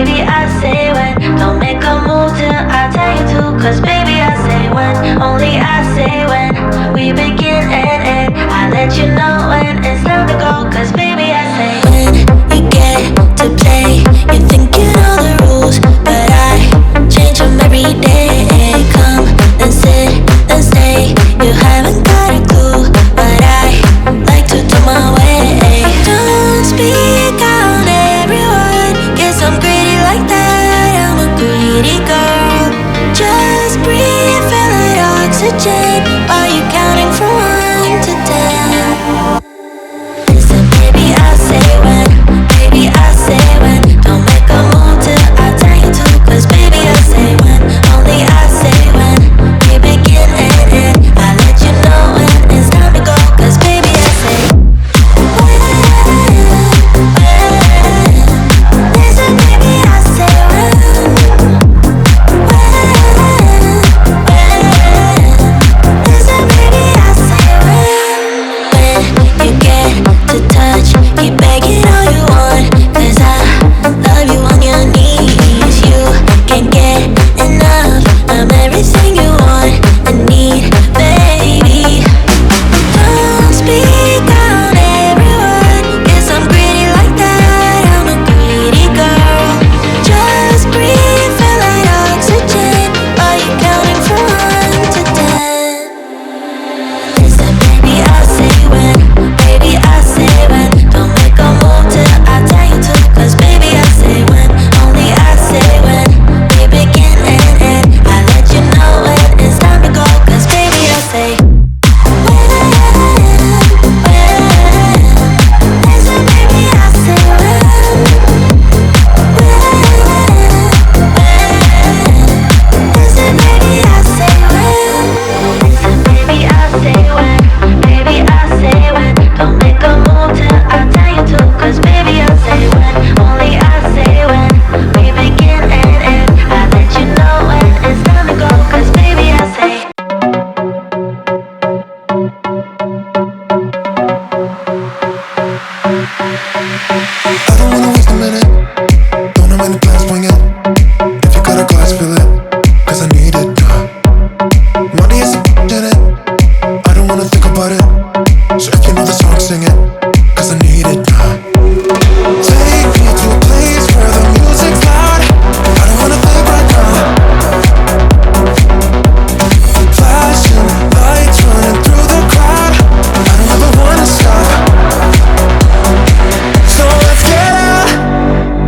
baby, I say when. Don't make a move till I tell you to. Cause baby, I say when. Only I say when. We begin and end. I let you know when it's time to go. Cause baby, I say when you get to play, you think you know the rules, but I change them every day. Come and sit and stay. You haven't got a clue, but I like to do my way. Don't speak out, everyone. Guess I'm greedy like that. I'm a greedy girl. Just breathe, feel that oxygen while you're counting from 1 to 10. Listen, baby, I say when. Baby, I say when. Don't make a move till I tell you to. Cause baby, I say when. Only I say when. We begin and end. I let you know when it's time to go. Cause baby, I say when. Listen, baby, I say when. Listen, baby, I say when. When you get to touch, keep begging all you want. Cause I love you on your knees. You can't get enough. I'm everything you want and need, baby. Don't speak out, everyone. Guess I'm greedy like that. I'm a greedy girl. Just breathe, feel that oxygen while you're counting from 1 to 10. Listen, baby, I say when. Baby, I say when. Don't make a move till I tell you to. Cause baby, I say when. Only I say when. We begin and end. I let you know when it's time to go. Cause baby, I say when. Listen, baby, I say when. Listen, baby, I say when. Listen, baby, I say when. Baby, I say when. Don't make a move till I tell you to. Cause baby, I say when. Only I say when. We begin and end. I let you know when it's time to go. Cause baby, I say I don't wanna waste a minute. Don't know when the plans swing it. If you got a glass, fill it. Cause I need it. Money is in it. I don't wanna think about it. So if you know the song, sing it. Cause I need it. Take me to a place where the music's loud. I don't wanna think right now. Flashing lights running through the crowd. I don't ever wanna stop. So let's get out.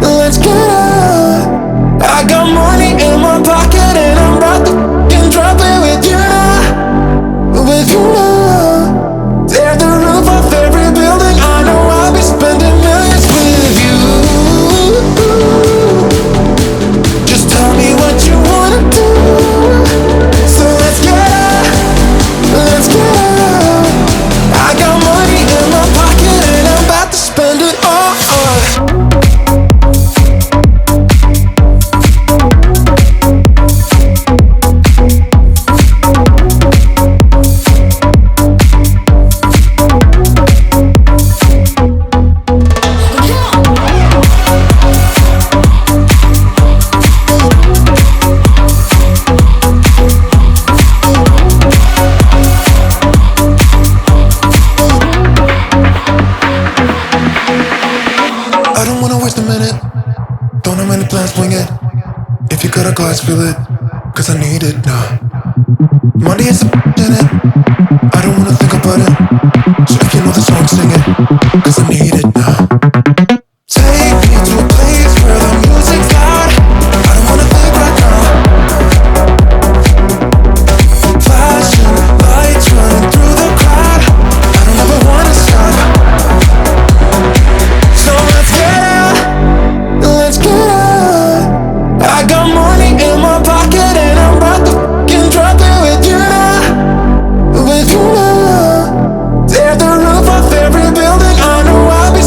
Let's get out. I got money in my pocket and I'm about to f***ing drop it with you now. With you now. Tear the roof off every building. I know I'll be spending millions with you. Just tell me what you wanna do. So let's get out. Let's get out. I got money in my pocket and I'm about to spend it all. I don't wanna waste a minute. Don't know when the plans swing it. If you got a glass, fill it. Cause I need it now. Money is in it. I don't wanna think about it. So if you know the song, sing it. Cause I need it now. Take me to a place where the music's loud. I don't wanna think right now. Flashing lights running through the crowd. I don't ever wanna stop. So let's get out. Let's get out. I got money in my pocket and I'm about to f***ing drop it with you now. With you now. Tear the roof off every building. I know I'll be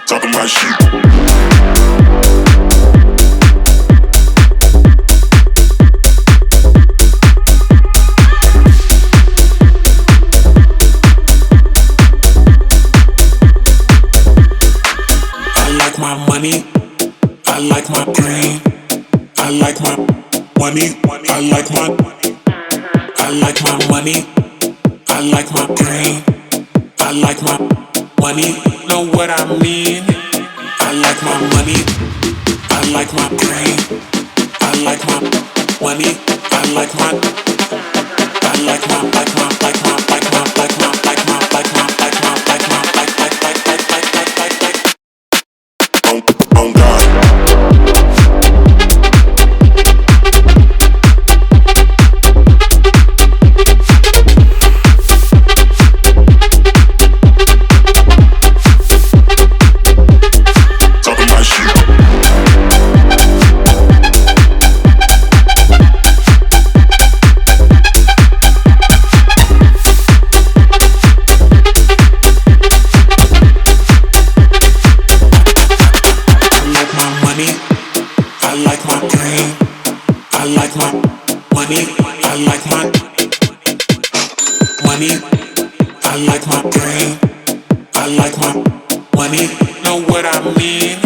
Talking my shit. Money, I like my green. I like my money. I like my. I like my money. I like my green. I like my money. Know what I mean? I like my money. I like my green. I like my money. I like my. I like my like my like my like my like my like my like my like my like my like. On God. I like my green. I like my money. I like my money. I like my green. I like my money. Know what I mean?